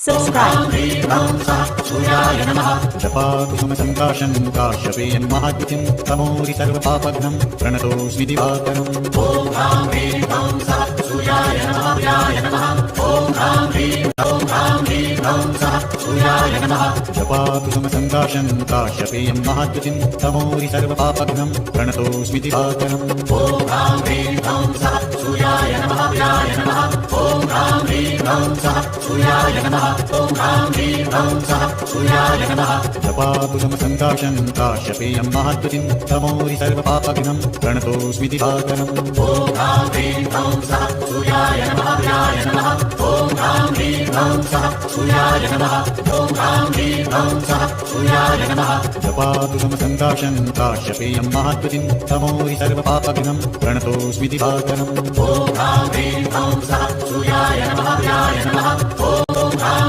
Subscribe. जपाकुसुमसङ्काशं काश्यपेयं महाद्युतिं तमोरि सर्वपापघ्नं प्रणतोऽस्मि दिवाकरम्। जपाकुसुमसङ्काशं काश्यपेयं महाद्युतिं तमोरि सर्वपापघ्नं प्रणतोऽस्मि दिवाकरम्। जपाकुसुमसङ्काशं काश्यपेयं महाद्युतिं तमोरि सर्वपापघ्नं प्रणतोऽस्मि दिवाकरम्। जपाकुसुमसङ्काशं काश्यपेयं महाद्युतिं तमोरि सर्वपापघ्नं प्रणतोऽस्मि दिवाकरम्।